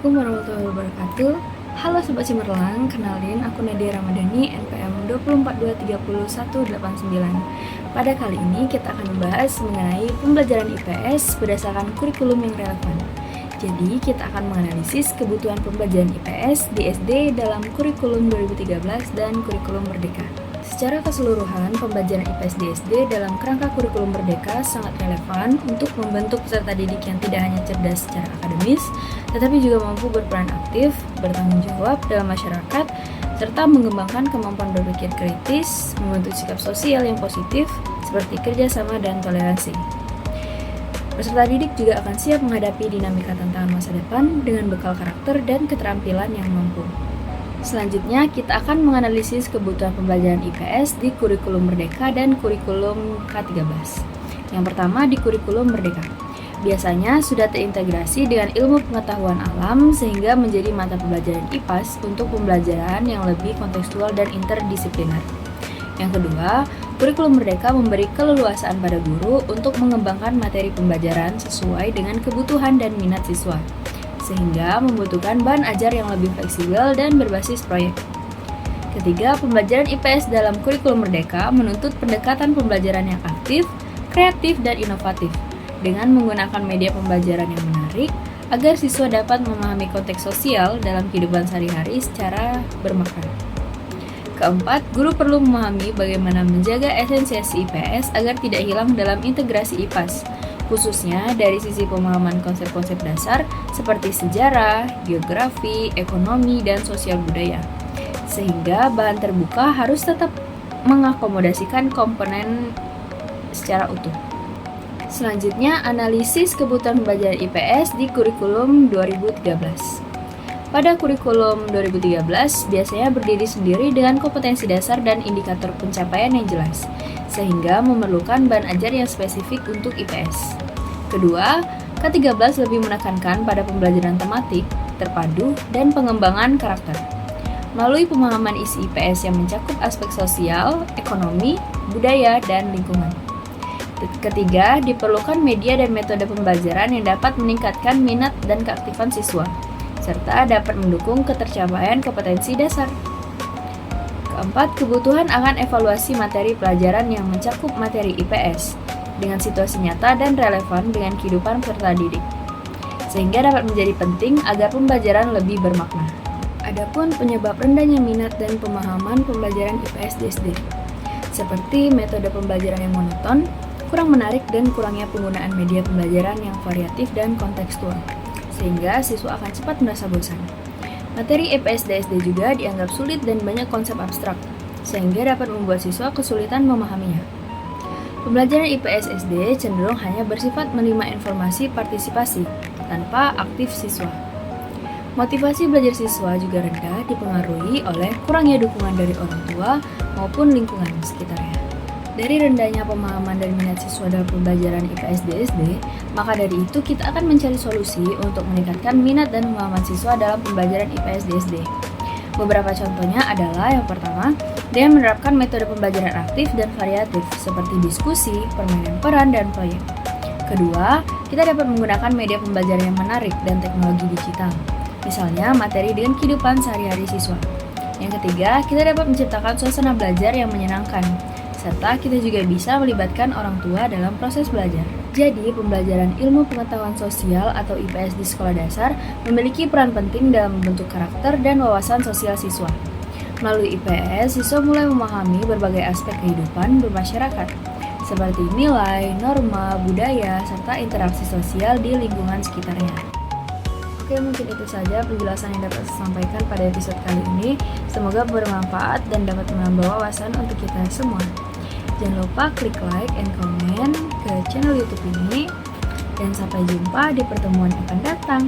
Assalamualaikum warahmatullahi wabarakatuh. Halo Sobat Cemerlang, kenalin aku Nadia Ramadhani, NPM 242301189. Pada kali ini kita akan membahas mengenai pembelajaran IPS berdasarkan kurikulum yang relevan. Jadi kita akan menganalisis kebutuhan pembelajaran IPS di SD dalam kurikulum 2013 dan kurikulum Merdeka. Secara keseluruhan, pembelajaran IPS di SD dalam kerangka kurikulum Merdeka sangat relevan untuk membentuk peserta didik yang tidak hanya cerdas secara akademis, tetapi juga mampu berperan aktif, bertanggung jawab dalam masyarakat, serta mengembangkan kemampuan berpikir kritis, membentuk sikap sosial yang positif, seperti kerjasama dan toleransi. Peserta didik juga akan siap menghadapi dinamika tantangan masa depan dengan bekal karakter dan keterampilan yang mampu. Selanjutnya, kita akan menganalisis kebutuhan pembelajaran IPS di kurikulum Merdeka dan kurikulum K13. Yang pertama, di kurikulum Merdeka. Biasanya sudah terintegrasi dengan ilmu pengetahuan alam sehingga menjadi mata pembelajaran IPAS untuk pembelajaran yang lebih kontekstual dan interdisipliner. Yang kedua, kurikulum Merdeka memberi keleluasaan pada guru untuk mengembangkan materi pembelajaran sesuai dengan kebutuhan dan minat siswa, sehingga membutuhkan bahan ajar yang lebih fleksibel dan berbasis proyek. Ketiga, pembelajaran IPS dalam kurikulum Merdeka menuntut pendekatan pembelajaran yang aktif, kreatif, dan inovatif dengan menggunakan media pembelajaran yang menarik agar siswa dapat memahami konteks sosial dalam kehidupan sehari-hari secara bermakna. Keempat, guru perlu memahami bagaimana menjaga esensiasi IPS agar tidak hilang dalam integrasi IPAS, khususnya dari sisi pemahaman konsep-konsep dasar seperti sejarah, geografi, ekonomi, dan sosial budaya. Sehingga bahan terbuka harus tetap mengakomodasikan komponen secara utuh. Selanjutnya, analisis kebutuhan pembelajaran IPS di kurikulum 2013. Pada kurikulum 2013, biasanya berdiri sendiri dengan kompetensi dasar dan indikator pencapaian yang jelas, sehingga memerlukan bahan ajar yang spesifik untuk IPS. Kedua, K13 lebih menekankan pada pembelajaran tematik, terpadu, dan pengembangan karakter. Melalui pemahaman isi IPS yang mencakup aspek sosial, ekonomi, budaya, dan lingkungan. Ketiga, diperlukan media dan metode pembelajaran yang dapat meningkatkan minat dan keaktifan siswa, serta dapat mendukung ketercapaian kompetensi dasar. Keempat, kebutuhan akan evaluasi materi pelajaran yang mencakup materi IPS dengan situasi nyata dan relevan dengan kehidupan peserta didik, sehingga dapat menjadi penting agar pembelajaran lebih bermakna. Adapun penyebab rendahnya minat dan pemahaman pembelajaran IPS di SD, seperti metode pembelajaran yang monoton, kurang menarik, dan kurangnya penggunaan media pembelajaran yang variatif dan kontekstual, sehingga siswa akan cepat merasa bosan. Materi IPS di SD juga dianggap sulit dan banyak konsep abstrak, sehingga dapat membuat siswa kesulitan memahaminya. Pembelajaran IPS SD cenderung hanya bersifat menerima informasi partisipasi, tanpa aktif siswa. Motivasi belajar siswa juga rendah dipengaruhi oleh kurangnya dukungan dari orang tua maupun lingkungan sekitarnya. Dari rendahnya pemahaman dan minat siswa dalam pembelajaran IPS di SD, maka dari itu kita akan mencari solusi untuk meningkatkan minat dan pemahaman siswa dalam pembelajaran IPS di SD. Beberapa contohnya adalah yang pertama, dengan menerapkan metode pembelajaran aktif dan variatif seperti diskusi, permainan peran, dan proyek. Kedua, kita dapat menggunakan media pembelajaran yang menarik dan teknologi digital, misalnya materi dengan kehidupan sehari-hari siswa. Yang ketiga, kita dapat menciptakan suasana belajar yang menyenangkan, serta kita juga bisa melibatkan orang tua dalam proses belajar. Jadi, pembelajaran ilmu pengetahuan sosial atau IPS di sekolah dasar memiliki peran penting dalam membentuk karakter dan wawasan sosial siswa. Melalui IPS, siswa mulai memahami berbagai aspek kehidupan bermasyarakat, seperti nilai, norma, budaya, serta interaksi sosial di lingkungan sekitarnya. Oke, mungkin itu saja penjelasan yang dapat saya sampaikan pada episode kali ini. Semoga bermanfaat dan dapat menambah wawasan untuk kita semua. Jangan lupa klik like and comment ke channel YouTube ini. Dan sampai jumpa di pertemuan yang akan datang.